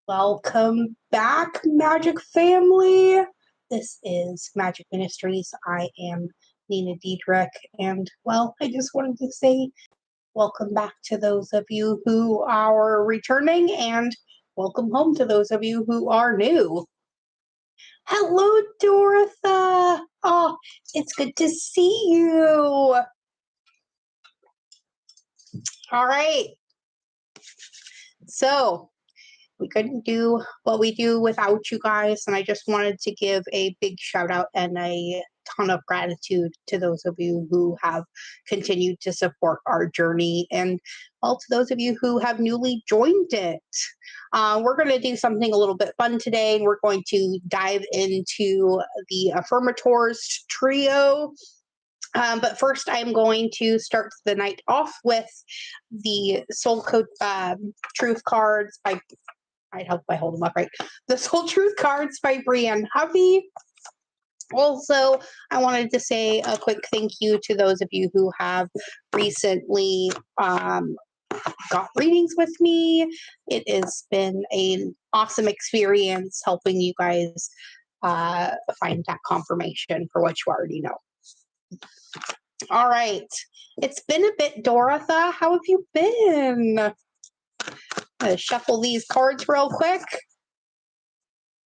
Welcome back, Magic Family. This is Magic Ministries. I am Nina Diedrich, and I just wanted to say welcome back to those of you who are returning, and welcome home to those of you who are new. Hello, Dorotha. Oh, it's good to see you. All right. So, we couldn't do what we do without you guys, and I just wanted to give a big shout out and a ton of gratitude to those of you who have continued to support our journey, and to those of you who have newly joined it. We're going to do something a little bit fun today, and we're going to dive into the Affirmators trio. But first, I'm going to start the night off with the Soul Code Truth cards by, I'd hope I hold them up right, the Soul Truth cards by Brienne Hovey. Also, I wanted to say a quick thank you to those of you who have recently got readings with me. It has been an awesome experience helping you guys find that confirmation for what you already know. All right. It's been a bit, Dorotha. How have you been? I'm going to shuffle these cards real quick.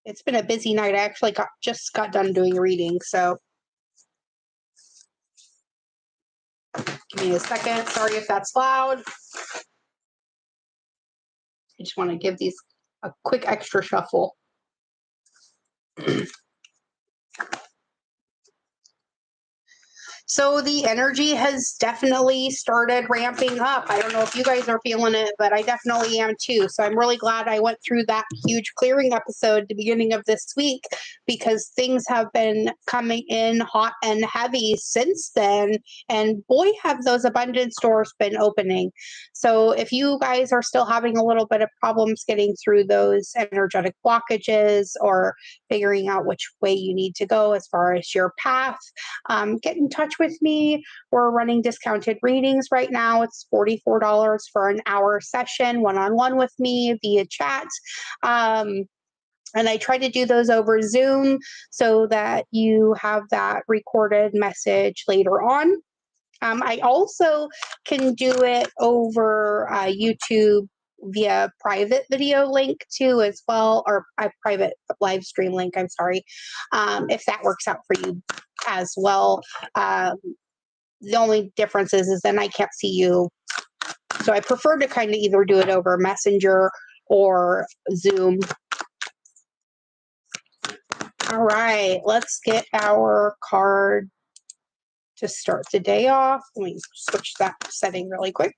It's been a busy night. I actually just got done doing a reading, so give me a second. Sorry if that's loud. I just want to give these a quick extra shuffle. So the energy has definitely started ramping up. I don't know if you guys are feeling it, but I definitely am too. So I'm really glad I went through that huge clearing episode at the beginning of this week, because things have been coming in hot and heavy since then. And boy, have those abundance doors been opening. So if you guys are still having a little bit of problems getting through those energetic blockages or figuring out which way you need to go as far as your path, get in touch with me. We're running discounted readings right now. It's $44 for an hour session, one-on-one with me via chat. And I try to do those over Zoom so that you have that recorded message later on. I also can do it over YouTube via private video link too as well, or a private live stream link, I'm sorry, if that works out for you as well. The only difference is then I can't see you. So I prefer to kind of either do it over Messenger or Zoom. All right, let's get our card to start the day off. Let me switch that setting really quick.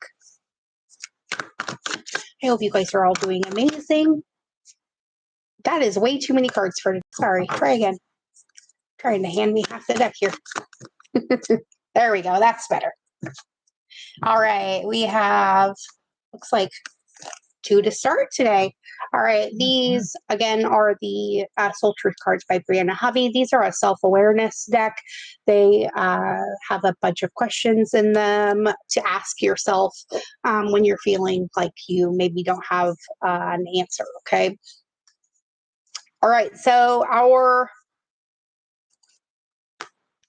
I hope you guys are all doing amazing. That is way too many cards for today. Sorry, try again. Trying to hand me half the deck here. There we go. That's better. All right. We have, looks like 2 to start today. All right. These, again, are the Soul Truth cards by Brienne Hovey. These are a self-awareness deck. They have a bunch of questions in them to ask yourself when you're feeling like you maybe don't have an answer, okay? All right. So our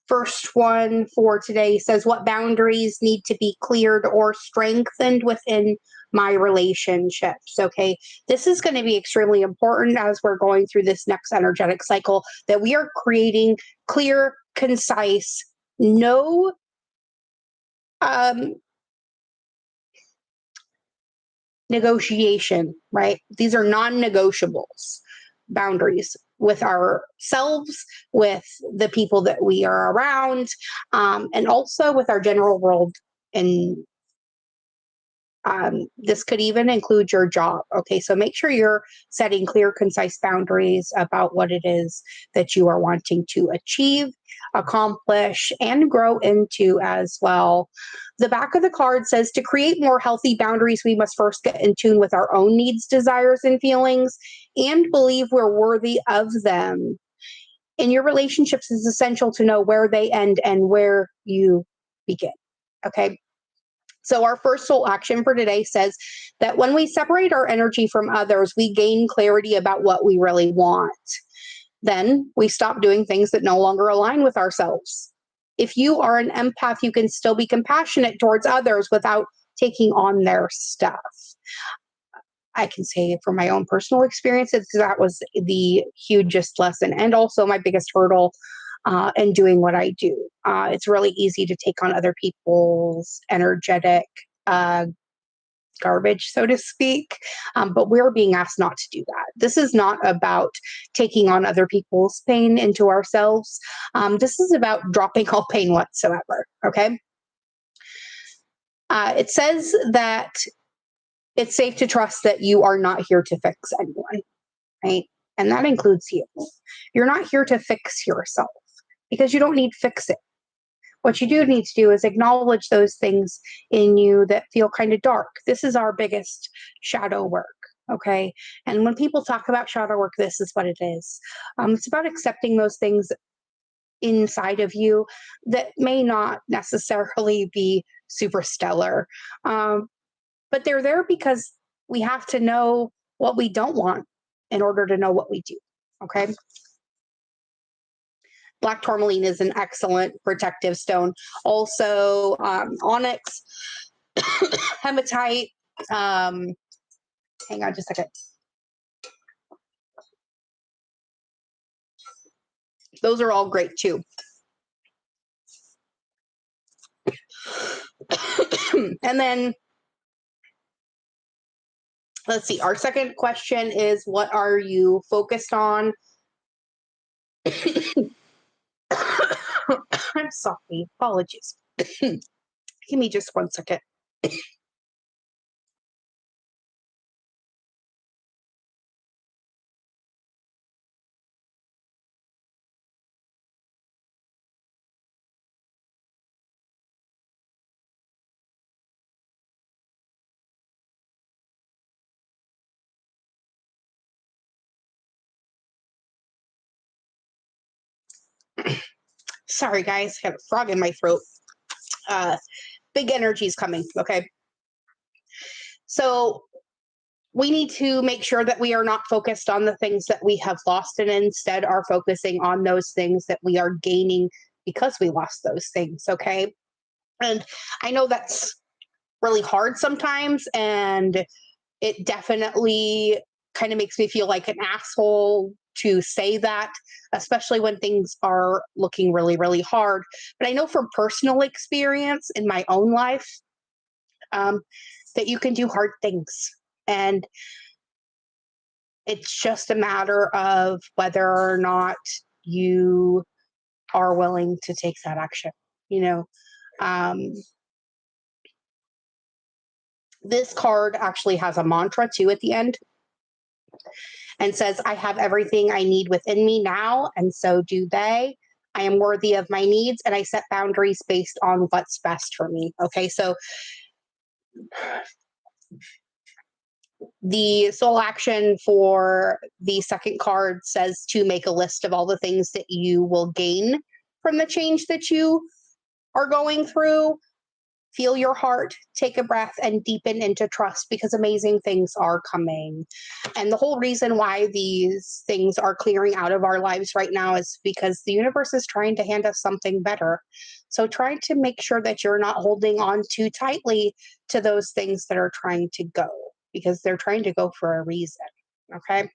first one for today says, what boundaries need to be cleared or strengthened within my relationships? Okay, this is going to be extremely important as we're going through this next energetic cycle, that we are creating clear, concise, no negotiation, right? These are non-negotiables boundaries with ourselves, with the people that we are around, and also with our general world. And this could even include your job. Okay, so make sure you're setting clear, concise boundaries about what it is that you are wanting to achieve, accomplish, and grow into as well. The back of the card says, to create more healthy boundaries, we must first get in tune with our own needs, desires, and feelings, and believe we're worthy of them. In your relationships, it's essential to know where they end and where you begin. Okay. So our first soul action for today says that when we separate our energy from others, we gain clarity about what we really want. Then we stop doing things that no longer align with ourselves. If you are an empath, you can still be compassionate towards others without taking on their stuff. I can say from my own personal experiences, that was the hugest lesson and also my biggest hurdle in doing what I do. It's really easy to take on other people's energetic garbage, so to speak. But we're being asked not to do that. This is not about taking on other people's pain into ourselves. This is about dropping all pain whatsoever. Okay. It says that it's safe to trust that you are not here to fix anyone, right? And that includes you. You're not here to fix yourself because you don't need fixing. What you do need to do is acknowledge those things in you that feel kind of dark. This is our biggest shadow work, okay? And when people talk about shadow work, this is what it is. It's about accepting those things inside of you that may not necessarily be super stellar. But they're there because we have to know what we don't want in order to know what we do. Okay. Black tourmaline is an excellent protective stone. Also, onyx, hematite. Hang on just a second. Those are all great too. And then let's see. Our second question is, what are you focused on? I'm sorry. Apologies. Give me just 1 second. Sorry, guys. I have a frog in my throat. Big energy is coming. Okay. So we need to make sure that we are not focused on the things that we have lost and instead are focusing on those things that we are gaining because we lost those things. Okay. And I know that's really hard sometimes. And it definitely kind of makes me feel like an asshole to say that, especially when things are looking really, really hard. But I know from personal experience in my own life that you can do hard things. And it's just a matter of whether or not you are willing to take that action. You know, this card actually has a mantra too at the end and says, I have everything I need within me now, and so do they. I am worthy of my needs, and I set boundaries based on what's best for me. Okay, so the soul action for the second card says to make a list of all the things that you will gain from the change that you are going through. Feel your heart, take a breath, and deepen into trust because amazing things are coming. And the whole reason why these things are clearing out of our lives right now is because the universe is trying to hand us something better. So try to make sure that you're not holding on too tightly to those things that are trying to go because they're trying to go for a reason. Okay.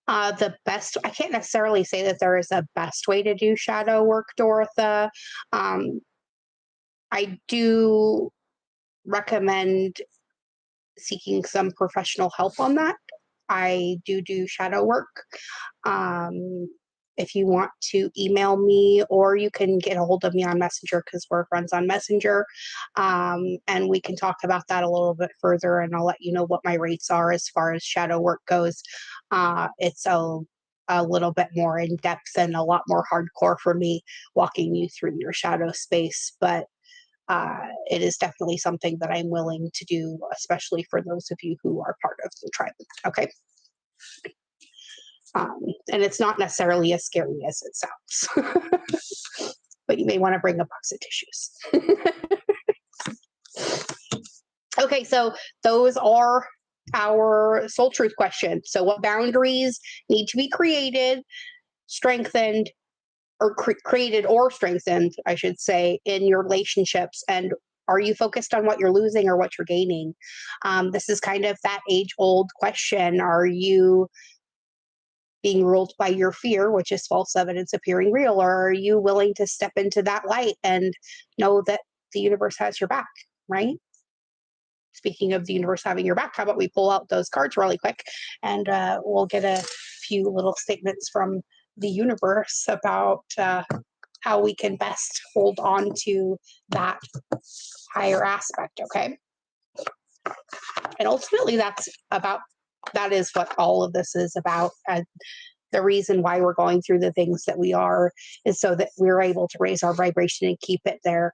The best, I can't necessarily say that there is a best way to do shadow work, Dorotha. I do recommend seeking some professional help on that. I do shadow work. If you want to email me, or you can get a hold of me on Messenger because we're friends on Messenger, and we can talk about that a little bit further. And I'll let you know what my rates are as far as shadow work goes. It's a little bit more in depth and a lot more hardcore for me walking you through your shadow space, but it is definitely something that I'm willing to do, especially for those of you who are part of the tribe. Okay. And it's not necessarily as scary as it sounds. but you may want to bring a box of tissues. Okay, so those are our soul truth questions. So what boundaries need to be created, strengthened, or created or strengthened, I should say, in your relationships? And are you focused on what you're losing or what you're gaining? This is kind of that age-old question. Are you being ruled by your fear, which is false evidence appearing real, or are you willing to step into that light and know that the universe has your back, right? Speaking of the universe having your back, how about we pull out those cards really quick and we'll get a few little statements from the universe about how we can best hold on to that higher aspect, okay? And ultimately, that is what all of this is about. The reason why we're going through the things that we are is so that we're able to raise our vibration and keep it there.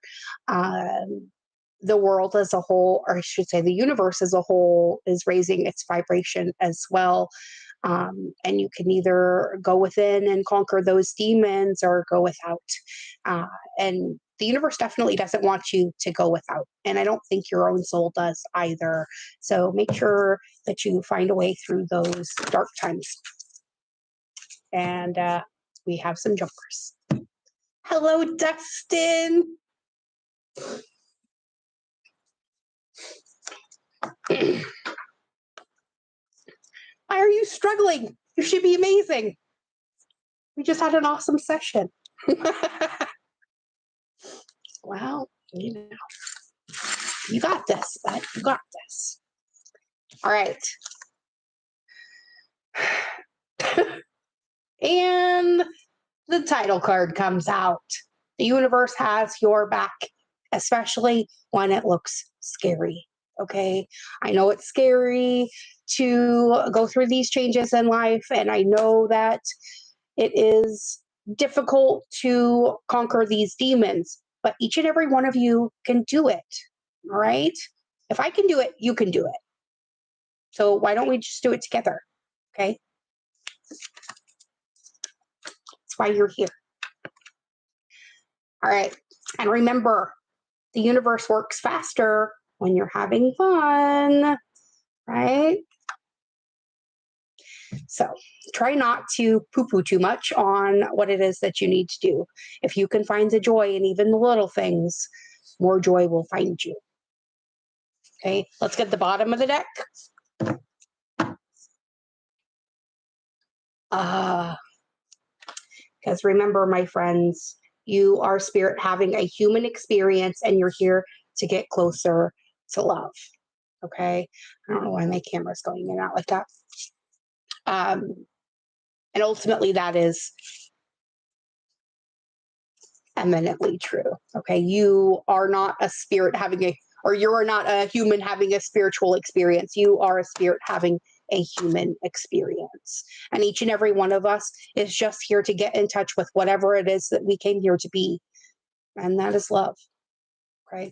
The world as a whole, or I should say the universe as a whole, is raising its vibration as well. And you can either go within and conquer those demons or go without. And the universe definitely doesn't want you to go without. And I don't think your own soul does either. So make sure that you find a way through those dark times. And we have some jumpers. Hello, Dustin. Why are you struggling? You should be amazing. We just had an awesome session. Well, you got this, bud. You got this. All right. And the title card comes out. The universe has your back, especially when it looks scary. Okay. I know it's scary to go through these changes in life, and I know that it is difficult to conquer these demons, but each and every one of you can do it. All right. If I can do it, you can do it. So why don't we just do it together? Okay. That's why you're here. All right. And remember, the universe works faster when you're having fun, right? So try not to poo-poo too much on what it is that you need to do. If you can find the joy in even the little things, more joy will find you. Okay, let's get the bottom of the deck. Because remember, my friends, you are spirit having a human experience, and you're here to get closer to love. Okay, I don't know why my camera's going in and out like that. And ultimately, that is eminently true. Okay, you are not a spirit you are not a human having a spiritual experience. You are a spirit having a human experience. And each and every one of us is just here to get in touch with whatever it is that we came here to be. And that is love, right?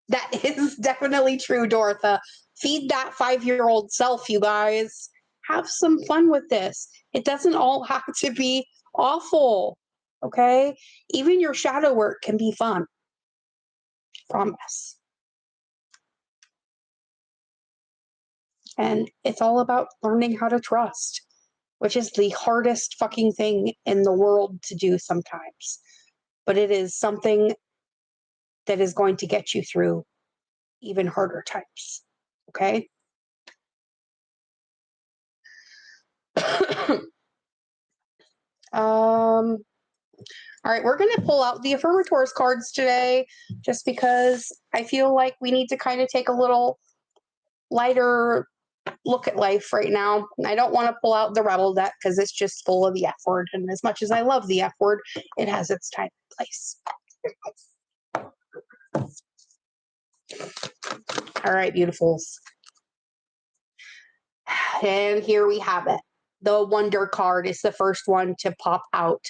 That is definitely true, Dorotha. Feed that 5-year-old self, you guys. Have some fun with this. It doesn't all have to be awful, okay? Even your shadow work can be fun. Promise. And it's all about learning how to trust, which is the hardest fucking thing in the world to do sometimes. But it is something that is going to get you through even harder times, okay? All right, we're going to pull out the affirmators cards today just because I feel like we need to kind of take a little lighter look at life right now. I don't want to pull out the rebel deck because it's just full of the F word. And as much as I love the F word, it has its time and place. All right, beautifuls. And here we have it. The Wonder card is the first one to pop out.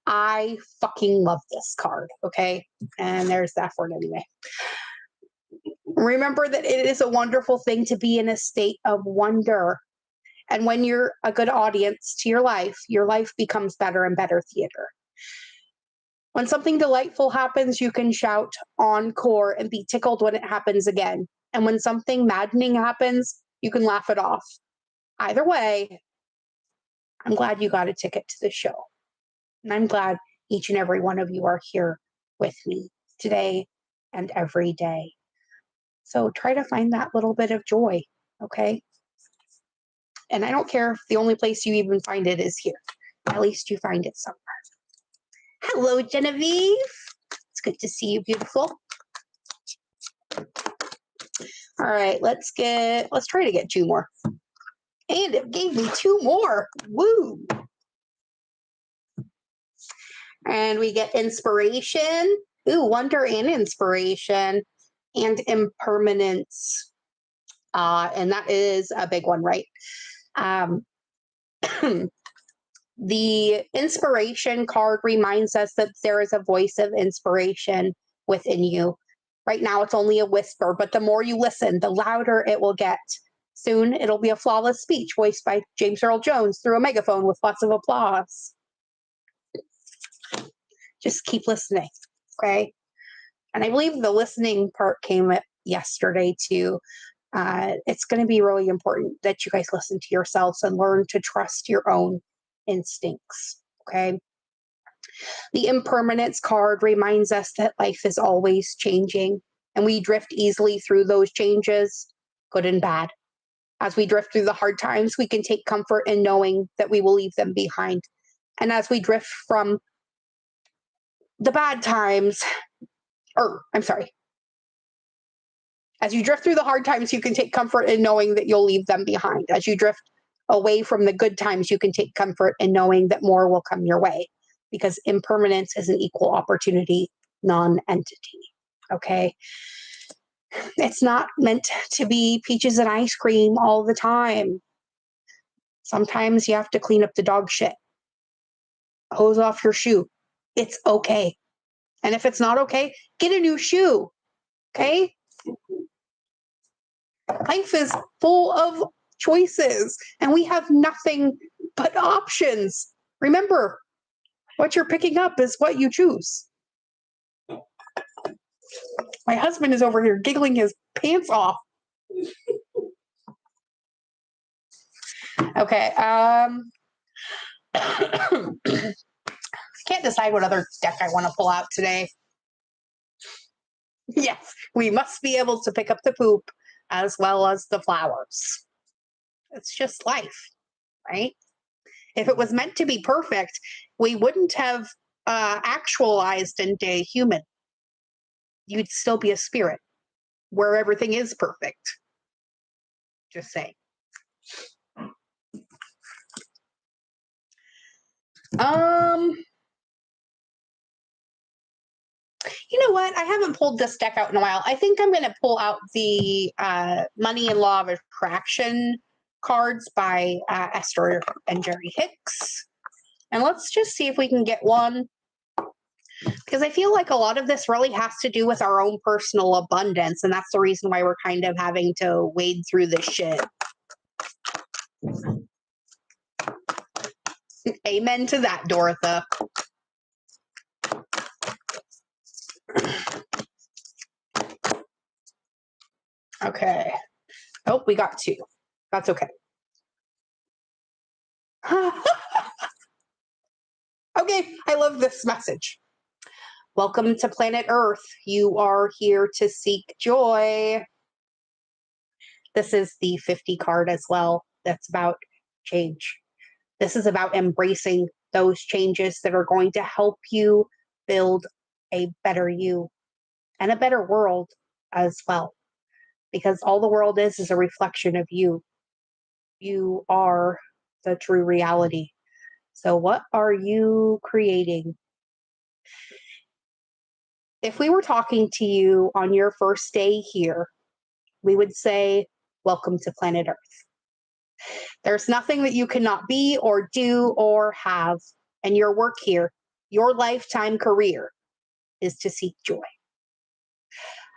I fucking love this card, okay? And there's that for it anyway. Remember that it is a wonderful thing to be in a state of wonder. And when you're a good audience to your life becomes better and better theater. When something delightful happens, you can shout encore and be tickled when it happens again. And when something maddening happens, you can laugh it off. Either way, I'm glad you got a ticket to the show. And I'm glad each and every one of you are here with me today and every day. So try to find that little bit of joy, okay? And I don't care if the only place you even find it is here. At least you find it somewhere. Hello, Genevieve. It's good to see you, beautiful. All right, let's try to get 2 more. And it gave me 2 more. Woo! And we get inspiration. Ooh, wonder and inspiration. And impermanence. And that is a big one, right? The inspiration card reminds us that there is a voice of inspiration within you. Right now, it's only a whisper, but the more you listen, the louder it will get. Soon, it'll be a flawless speech voiced by James Earl Jones through a megaphone with lots of applause. Just keep listening, okay? And I believe the listening part came up yesterday, too. It's going to be really important that you guys listen to yourselves and learn to trust your own instincts, okay? The impermanence card reminds us that life is always changing and we drift easily through those changes, good and bad. As we drift through the hard times, we can take comfort in knowing that we will leave them behind. And as we drift from the bad times, as you drift through the hard times, you can take comfort in knowing that you'll leave them behind. As you drift away from the good times, you can take comfort in knowing that more will come your way, because impermanence is an equal opportunity non-entity, okay? It's not meant to be peaches and ice cream all the time. Sometimes you have to clean up the dog shit, hose off your shoe. It's okay. And if it's not okay, get a new shoe, okay? Life is full of choices, and we have nothing but options. Remember, what you're picking up is what you choose. My husband is over here giggling his pants off. Okay. Can't decide what other deck I want to pull out today. Yes, we must be able to pick up the poop as well as the flowers. It's just life, right? If it was meant to be perfect, we wouldn't have actualized into a human. You'd still be a spirit where everything is perfect. Just saying. You know what? I haven't pulled this deck out in a while. I think I'm going to pull out the Money and Law of Attraction cards by Esther and Jerry Hicks. And let's just see if we can get one. Because I feel like a lot of this really has to do with our own personal abundance. And that's the reason why we're kind of having to wade through this shit. Amen to that, Dorotha. Okay. Oh, we got 2. That's okay. Okay, I love this message. Welcome to planet Earth. You are here to seek joy. This is the 50 card as well. That's about change. This is about embracing those changes that are going to help you build a better you and a better world as well. Because all the world is a reflection of you. You are the true reality. So what are you creating? If we were talking to you on your first day here, we would say, welcome to planet Earth. There's nothing that you cannot be or do or have. And your work here, your lifetime career, is to seek joy.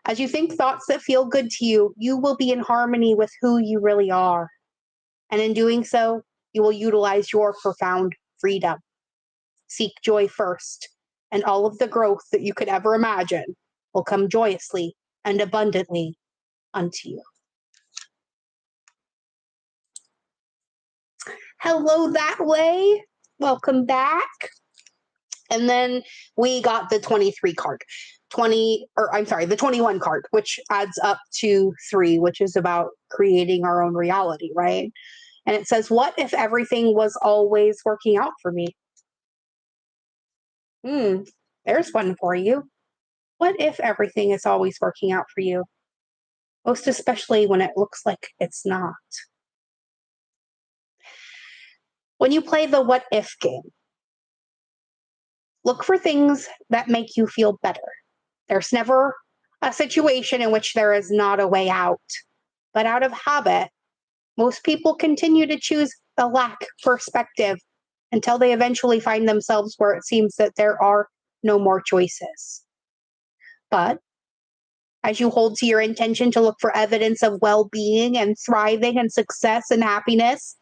As you think thoughts that feel good to you, you will be in harmony with who you really are. And in doing so, you will utilize your profound freedom. Seek joy first, and all of the growth that you could ever imagine will come joyously and abundantly unto you. Hello that way. Welcome back. And then we got the 23 card. The 21 card, which adds up to 3, which is about creating our own reality, right? And it says, what if everything was always working out for me? There's one for you. What if everything is always working out for you? Most especially when it looks like it's not. When you play the what if game, look for things that make you feel better. There's never a situation in which there is not a way out. But out of habit, most people continue to choose the lack perspective until they eventually find themselves where it seems that there are no more choices. But as you hold to your intention to look for evidence of well-being and thriving and success and happiness,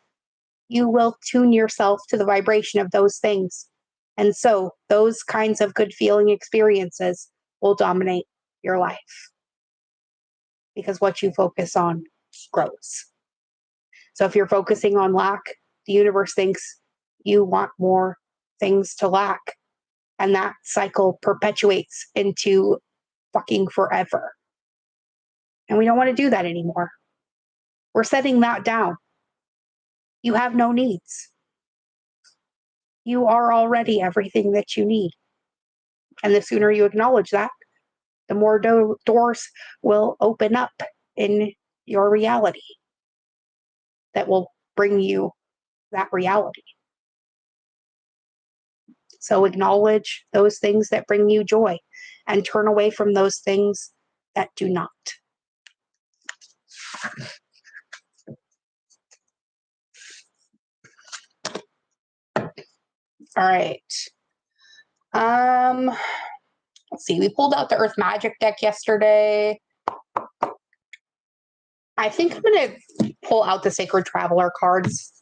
you will tune yourself to the vibration of those things. And so those kinds of good feeling experiences will dominate your life. Because what you focus on grows. So if you're focusing on lack, the universe thinks you want more things to lack. And that cycle perpetuates into fucking forever. And we don't want to do that anymore. We're setting that down. You have no needs. You are already everything that you need. And the sooner you acknowledge that, the more doors will open up in your reality that will bring you that reality. So acknowledge those things that bring you joy and turn away from those things that do not. All right. Let's see. We pulled out the Earth Magic deck yesterday. I think I'm going to pull out the Sacred Traveler cards.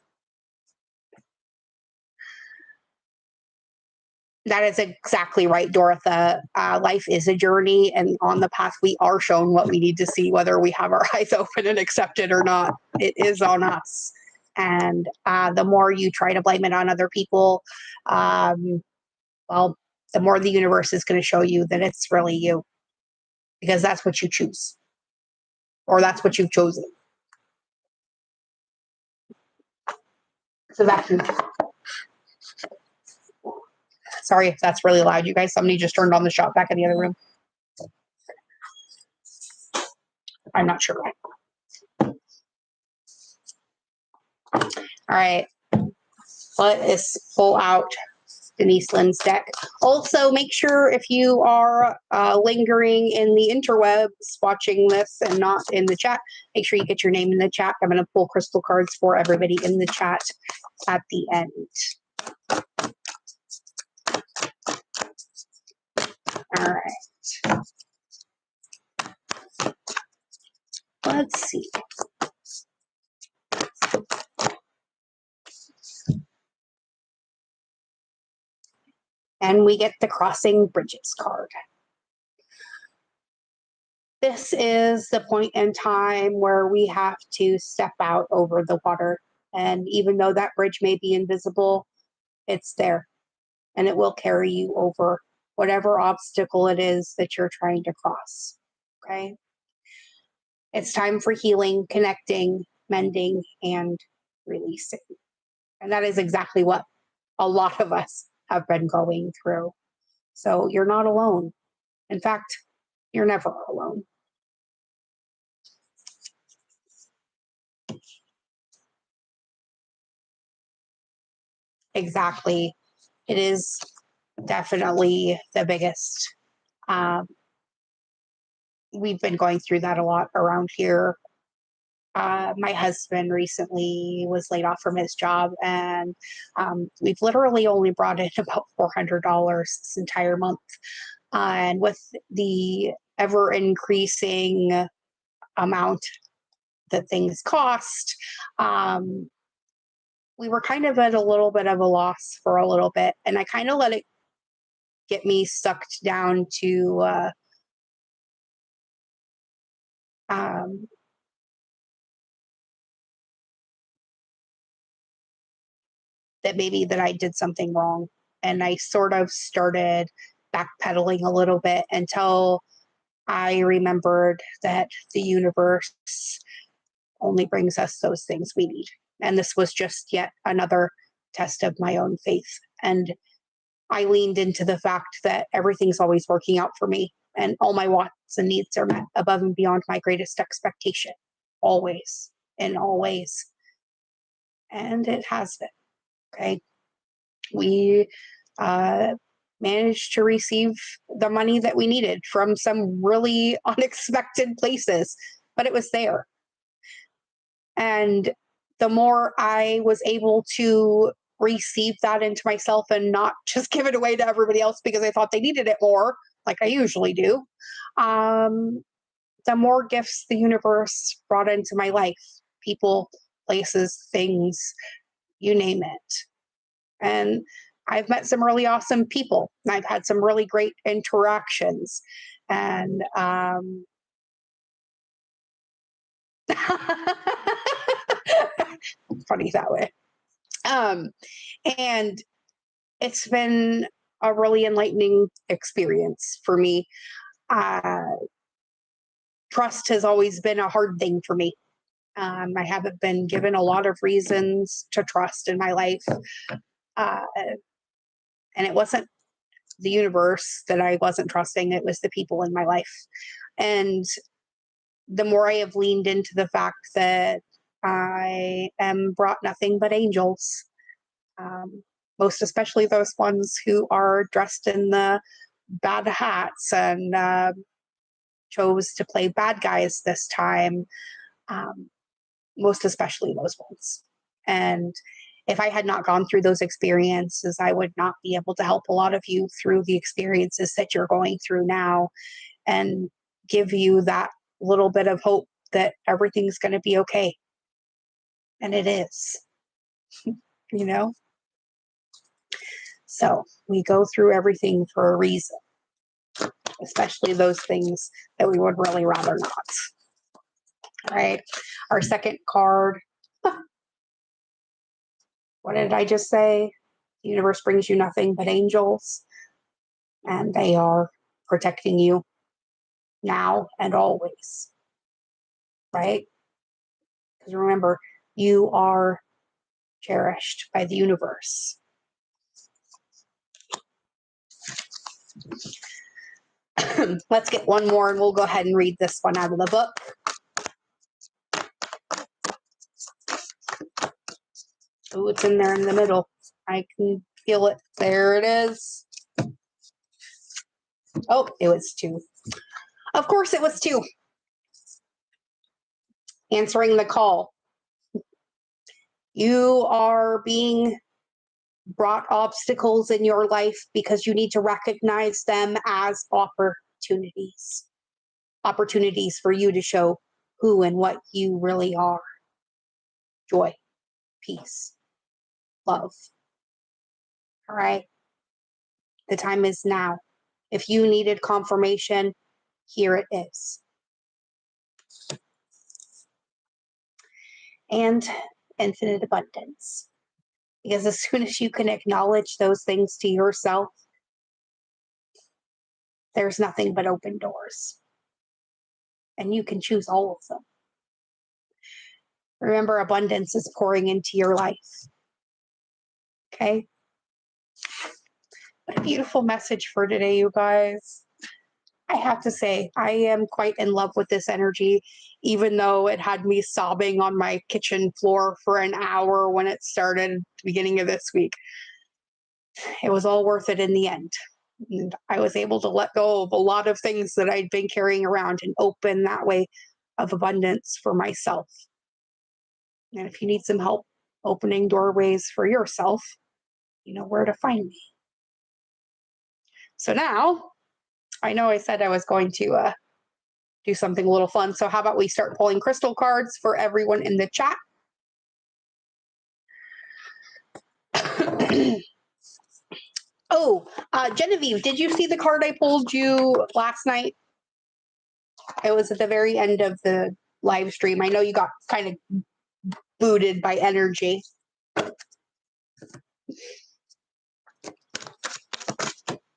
That is exactly right, Dorotha. Life is a journey, and on the path we are shown what we need to see, whether we have our eyes open and accept it or not. It is on us. And the more you try to blame it on other people, well, the more the universe is going to show you that it's really you, because that's what you choose, or that's what you've chosen. It's a vacuum. Sorry if that's really loud, you guys. Somebody just turned on the shop back in the other room. I'm not sure. All right. Let's pull out Denise Lynn's deck. Also, make sure if you are lingering in the interwebs watching this and not in the chat, make sure you get your name in the chat. I'm going to pull crystal cards for everybody in the chat at the end. All right. Let's see. And we get the Crossing Bridges card. This is the point in time where we have to step out over the water. And even though that bridge may be invisible, it's there. And it will carry you over whatever obstacle it is that you're trying to cross. Okay? It's time for healing, connecting, mending, and releasing. And that is exactly what a lot of us have been going through. So you're not alone. In fact, you're never alone. Exactly. It is definitely the biggest. We've been going through that a lot around here. My husband recently was laid off from his job, and we've literally only brought in about $400 this entire month. And with the ever increasing amount that things cost, we were kind of at a little bit of a loss for a little bit. And I kind of let it get me sucked down to um, that maybe that I did something wrong. And I sort of started backpedaling a little bit until I remembered that the universe only brings us those things we need. And this was just yet another test of my own faith. And I leaned into the fact that everything's always working out for me and all my wants and needs are met above and beyond my greatest expectation, always, in all ways. And it has been. Okay. We managed to receive the money that we needed from some really unexpected places, but it was there. And the more I was able to receive that into myself and not just give it away to everybody else because I thought they needed it more, like I usually do, the more gifts the universe brought into my life, people, places, things, you name it. And I've met some really awesome people. I've had some really great interactions. And funny that way. And it's been a really enlightening experience for me. Trust has always been a hard thing for me. I haven't been given a lot of reasons to trust in my life. Uh, and it wasn't the universe that I wasn't trusting, it was the people in my life. And the more I have leaned into the fact that I am brought nothing but angels, most especially those ones who are dressed in the bad hats and chose to play bad guys this time, most especially those ones. And if I had not gone through those experiences, I would not be able to help a lot of you through the experiences that you're going through now and give you that little bit of hope that everything's going to be okay. And it is, you know? So we go through everything for a reason, especially those things that we would really rather not. All right. Our second card. What did I just say? The universe brings you nothing but angels, and they are protecting you now and always. Right? Because remember, you are cherished by the universe. Let's get one more and we'll go ahead and read this one out of the book. Oh, it's in there in the middle. I can feel it. There it is. Oh, it was 2. Of course it was 2. Answering the call. You are being brought obstacles in your life because you need to recognize them as opportunities. Opportunities for you to show who and what you really are. Joy, peace, love. All right. The time is now. If you needed confirmation, here it is. And infinite abundance. Because as soon as you can acknowledge those things to yourself, there's nothing but open doors. And you can choose all of them. Remember, abundance is pouring into your life. Okay? What a beautiful message for today, you guys. I have to say, I am quite in love with this energy, even though it had me sobbing on my kitchen floor for an hour when it started at the beginning of this week. It was all worth it in the end. And I was able to let go of a lot of things that I'd been carrying around and open that way of abundance for myself. And if you need some help opening doorways for yourself, you know where to find me. So now, I know I said I was going to do something a little fun. So how about we start pulling crystal cards for everyone in the chat? Oh, Genevieve, did you see the card I pulled you last night? It was at the very end of the live stream. I know you got kind of booted by energy.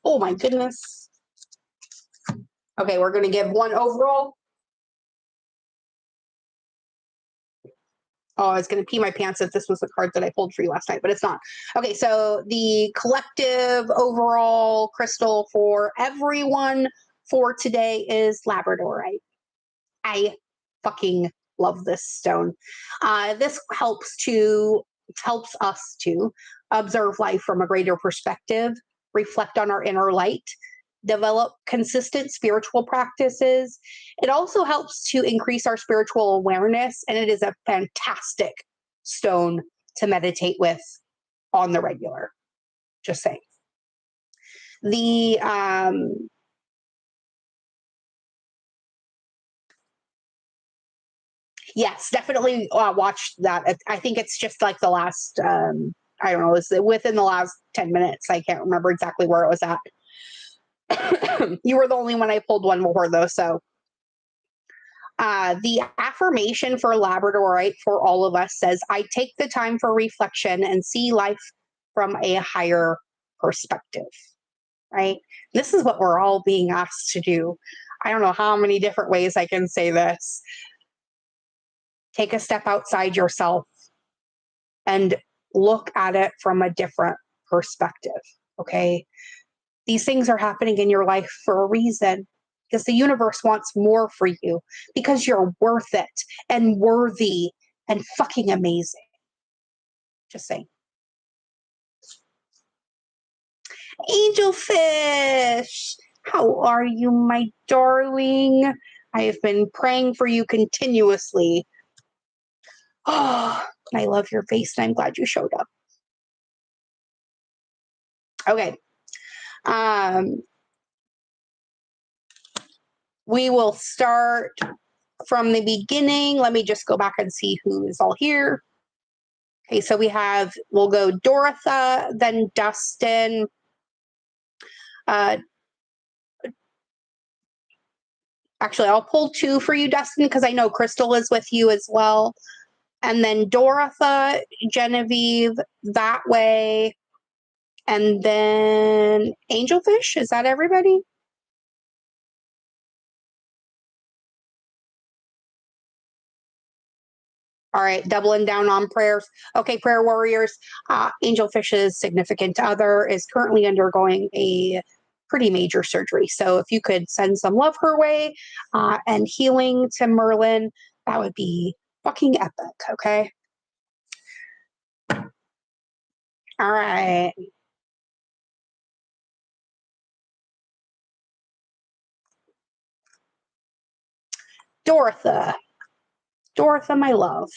Oh my goodness. Okay, we're going to give one overall. Oh, I was going to pee my pants if this was the card that I pulled for you last night, but it's not. Okay, so the collective overall crystal for everyone for today is Labradorite. I fucking love this stone. This helps us to observe life from a greater perspective, reflect on our inner light, develop consistent spiritual practices. It also helps to increase our spiritual awareness, and it is a fantastic stone to meditate with on the regular. Just saying. The yes, definitely watch that. I think it's just like the last I don't know, it's within the last 10 minutes. I can't remember exactly where it was at. You were the only one I pulled one before though, so the affirmation for Labradorite for all of us says, I take the time for reflection and see life from a higher perspective, right? This is what we're all being asked to do. I don't know how many different ways I can say this. Take a step outside yourself and look at it from a different perspective, okay? These things are happening in your life for a reason, because the universe wants more for you, because you're worth it and worthy and fucking amazing. Just saying. Angelfish, how are you, my darling? I have been praying for you continuously. Oh, I love your face and I'm glad you showed up. Okay. We will start from the beginning. Let me just go back and see who is all here. Okay, so we'll go Dorotha, then Dustin. Actually, I'll pull two for you, Dustin, because I know Crystal is with you as well. And then Dorotha, Genevieve, that way. And then Angelfish. Is that everybody? All right, doubling down on prayers. Okay, prayer warriors. Angelfish's significant other is currently undergoing a pretty major surgery. So if you could send some love her way and healing to Merlin, that would be fucking epic, okay? All right. Dorotha, my love.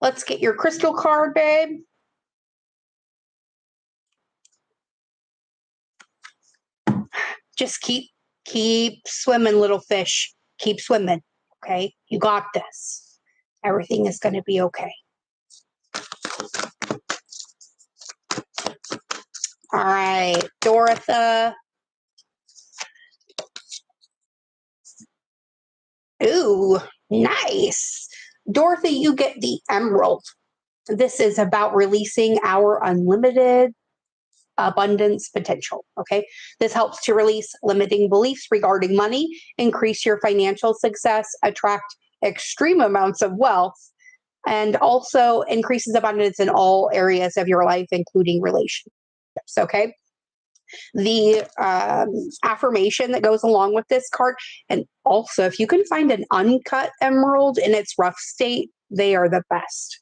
Let's get your crystal card, babe. Just keep swimming, little fish. Keep swimming, okay? You got this. Everything is going to be okay. All right, Dorotha. Ooh, nice. Dorothy, you get the emerald. This is about releasing our unlimited abundance potential. Okay. This helps to release limiting beliefs regarding money, increase your financial success, attract extreme amounts of wealth, and also increases abundance in all areas of your life, including relationships. Okay. The affirmation that goes along with this card, and also if you can find an uncut emerald in its rough state, they are the best.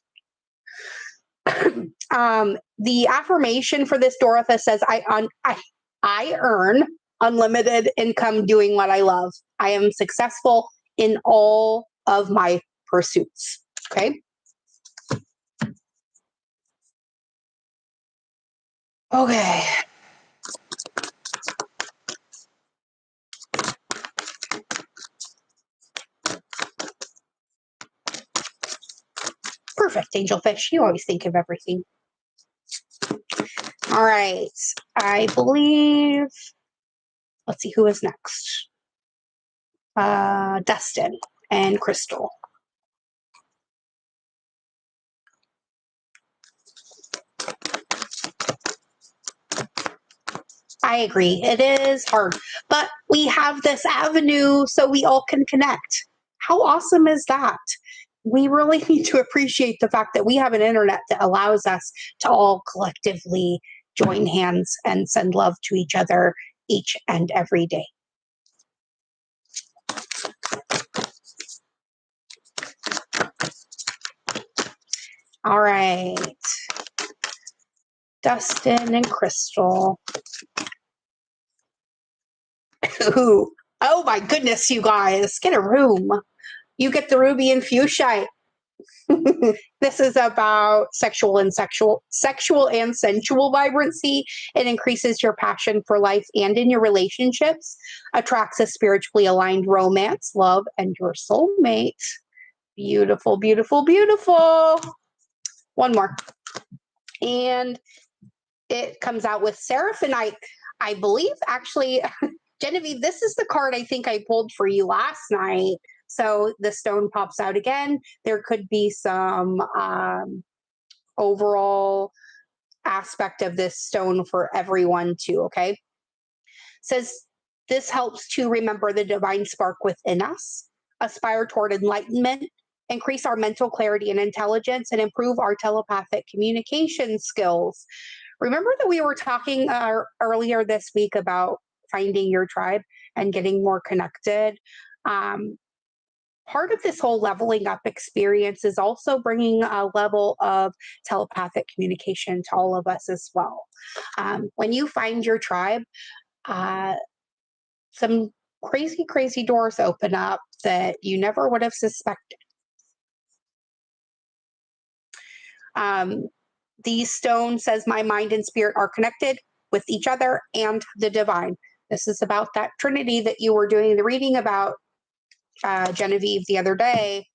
The affirmation for this, Dorotha, says, I earn unlimited income doing what I love. I am successful in all of my pursuits. Okay. Okay. Perfect, Angelfish. You always think of everything. All right. I believe, let's see who is next. Dustin and Crystal. I agree. It is hard, but we have this avenue so we all can connect. How awesome is that? We really need to appreciate the fact that we have an internet that allows us to all collectively join hands and send love to each other each and every day. All right. Dustin and Crystal. Ooh. Oh my goodness, you guys, get a room. You get the ruby and fuchsia. This is about sexual and sensual vibrancy. It increases your passion for life and in your relationships, attracts a spiritually aligned romance, love, and your soulmate. Beautiful, beautiful, beautiful. One more. And it comes out with Seraphonite. I believe, actually, Genevieve, this is the card I think I pulled for you last night. So the stone pops out again. There could be some overall aspect of this stone for everyone too, okay? It says this helps to remember the divine spark within us, aspire toward enlightenment, increase our mental clarity and intelligence, and improve our telepathic communication skills. Remember that we were talking earlier this week about finding your tribe and getting more connected? Part of this whole leveling up experience is also bringing a level of telepathic communication to all of us as well. When you find your tribe, some crazy, crazy doors open up that you never would have suspected. The stone says, my mind and spirit are connected with each other and the divine. This is about that Trinity that you were doing the reading about, Genevieve, the other day.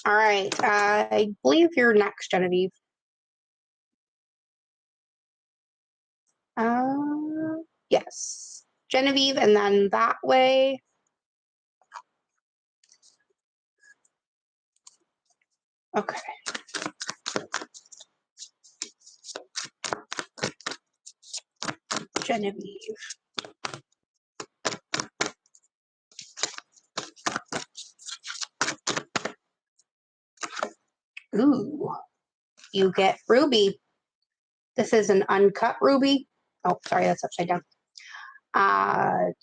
All right. I believe you're next, Genevieve. Yes. Genevieve, and then that way. Okay. Genevieve. Ooh, you get ruby. This is an uncut ruby. Oh, sorry, that's upside down.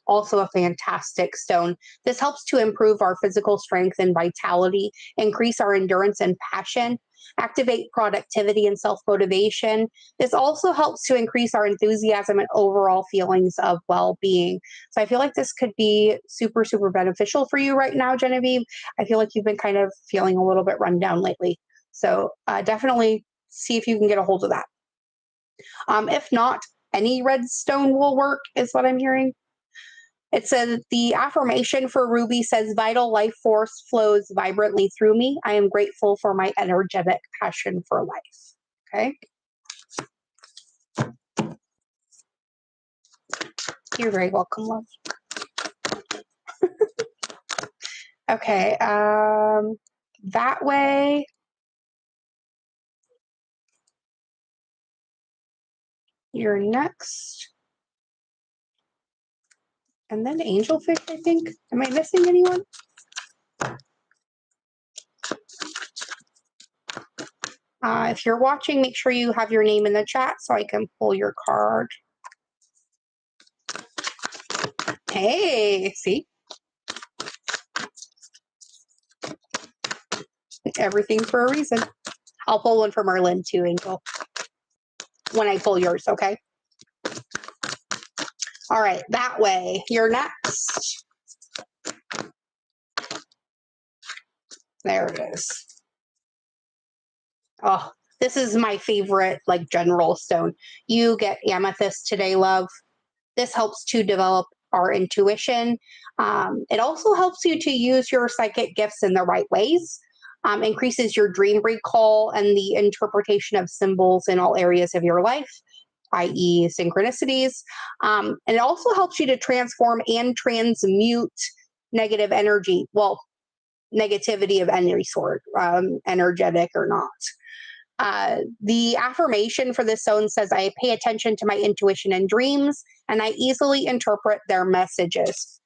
Also a fantastic stone. This helps to improve our physical strength and vitality, increase our endurance and passion, activate productivity and self-motivation. This also helps to increase our enthusiasm and overall feelings of well-being. So I feel like this could be super, super beneficial for you right now, Genevieve. I feel like you've been kind of feeling a little bit run down lately. So definitely see if you can get a hold of that. If not, any red stone will work, is what I'm hearing. It says the affirmation for Ruby says, vital life force flows vibrantly through me. I am grateful for my energetic passion for life. Okay. You're very welcome, love. Okay. That way. You're next. And then Angelfish, I think. Am I missing anyone? If you're watching, make sure you have your name in the chat so I can pull your card. Hey, see? Everything for a reason. I'll pull one for Merlin too, Angel, when I pull yours, okay? All right, that way. You're next. There it is. Oh, this is my favorite, like, general stone. You get amethyst today, love. This helps to develop our intuition. It also helps you to use your psychic gifts in the right ways. increases your dream recall and the interpretation of symbols in all areas of your life, i.e. synchronicities. And it also helps you to transform and transmute negative energy. Well, negativity of any sort, energetic or not. The affirmation for this zone says, I pay attention to my intuition and dreams, and I easily interpret their messages.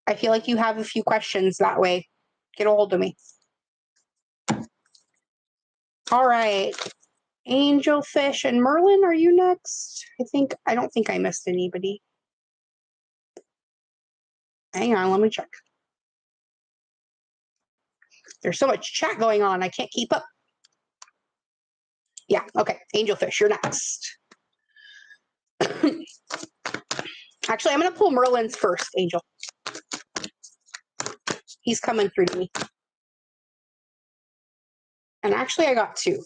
I feel like you have a few questions that way. Get a hold of me. All right. Angelfish and Merlin, are you next? I don't think I missed anybody. Hang on, let me check. There's so much chat going on, I can't keep up. Yeah, okay. Angelfish, you're next. Actually, I'm going to pull Merlin's first, Angel. He's coming through to me. And actually, I got two.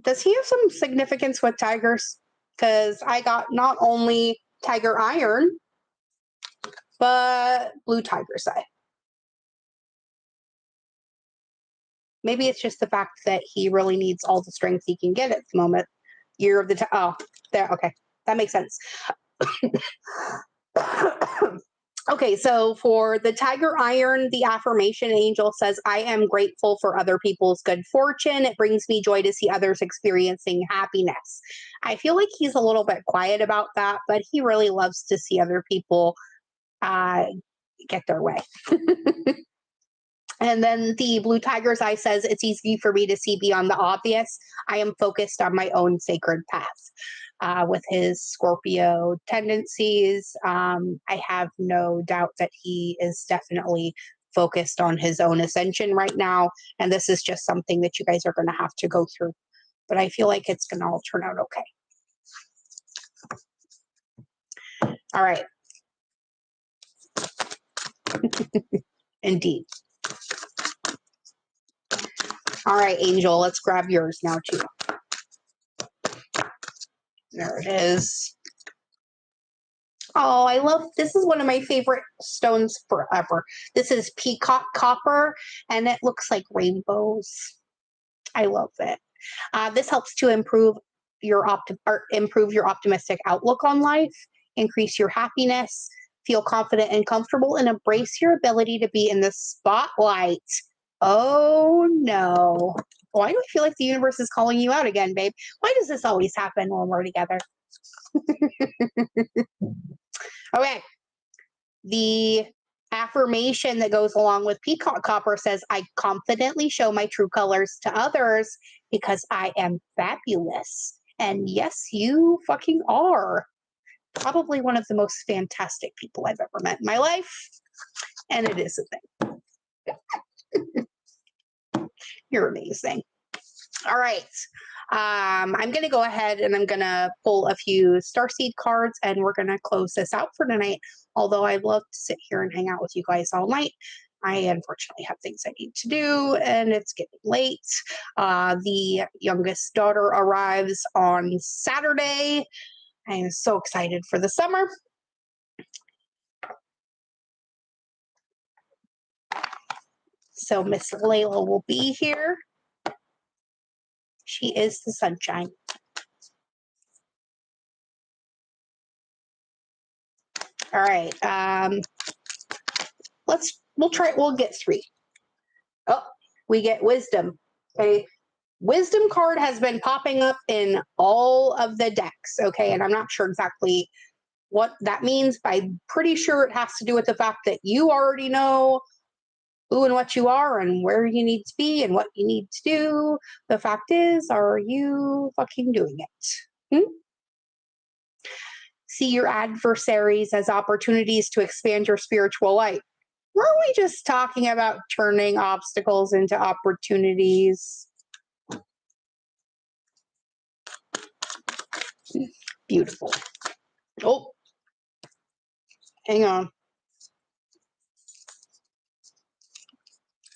Does he have some significance with tigers? Because I got not only tiger iron, but blue tiger's eye. Maybe it's just the fact that he really needs all the strength he can get at the moment. Year of the oh, there. Okay, that makes sense. Okay, so for the tiger iron, the affirmation angel says, I am grateful for other people's good fortune. It brings me joy to see others experiencing happiness. I feel like he's a little bit quiet about that, but he really loves to see other people get their way. And then the blue tiger's eye says, it's easy for me to see beyond the obvious. I am focused on my own sacred path. With his Scorpio tendencies, I have no doubt that he is definitely focused on his own ascension right now. And this is just something that you guys are going to have to go through. But I feel like it's going to all turn out okay. All right. Indeed. All right, Angel, let's grab yours now, too. There it is. Oh, I love, this is one of my favorite stones forever. This is peacock copper, and it looks like rainbows. I love it. This helps to improve your optimistic outlook on life, increase your happiness, feel confident and comfortable, and embrace your ability to be in the spotlight. Oh, no. Why do I feel like the universe is calling you out again, babe? Why does this always happen when we're together? Okay. The affirmation that goes along with peacock copper says, I confidently show my true colors to others because I am fabulous. And yes, you fucking are. Probably one of the most fantastic people I've ever met in my life. And it is a thing. You're amazing. All right. I'm going to go ahead and I'm going to pull a few starseed cards and we're going to close this out for tonight. Although I'd love to sit here and hang out with you guys all night, I unfortunately have things I need to do and it's getting late. The youngest daughter arrives on Saturday. I am so excited for the summer. So Miss Layla will be here. She is the sunshine. All right. We'll get three. Oh, we get wisdom. Okay. Wisdom card has been popping up in all of the decks. Okay. And I'm not sure exactly what that means, but I'm pretty sure it has to do with the fact that you already know who and what you are and where you need to be and what you need to do. The fact is, are you fucking doing it? See your adversaries as opportunities to expand your spiritual light. Weren't we just talking about turning obstacles into opportunities? Beautiful. Oh, hang on.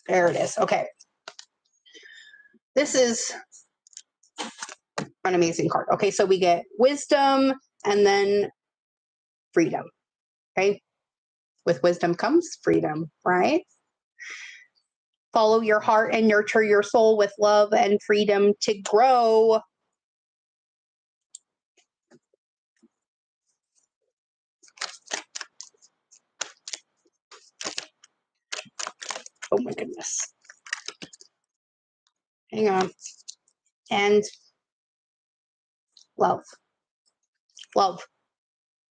There it is. Okay. This is an amazing card. Okay, so we get wisdom, and then freedom. Okay. With wisdom comes freedom, right? Follow your heart and nurture your soul with love and freedom to grow. Oh my goodness. Hang on. And love. Love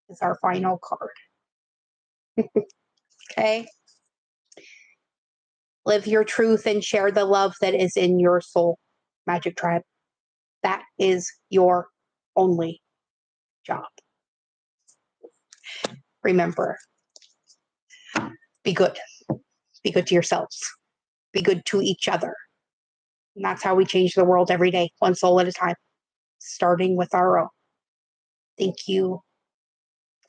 is our final card. Okay. Live your truth and share the love that is in your soul, Magic Tribe. That is your only job. Remember, be good. Be good to yourselves. Be good to each other. And that's how we change the world every day, one soul at a time, starting with our own. Thank you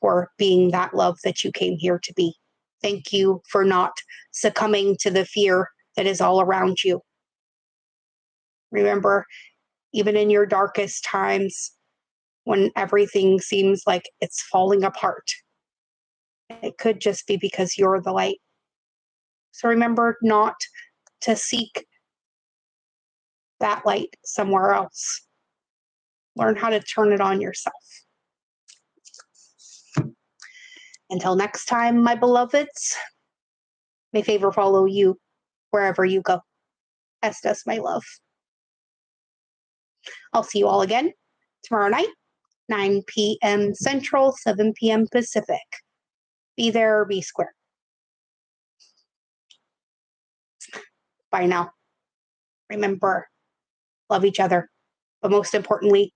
for being that love that you came here to be. Thank you for not succumbing to the fear that is all around you. Remember, even in your darkest times, when everything seems like it's falling apart, it could just be because you're the light. So remember not to seek that light somewhere else. Learn how to turn it on yourself. Until next time, my beloveds, may favor follow you wherever you go, as does my love. I'll see you all again tomorrow night, 9 p.m. Central, 7 p.m. Pacific. Be there or be square. Bye now. Remember, love each other, but most importantly,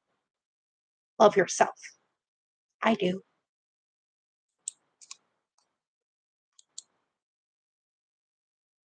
love yourself. I do.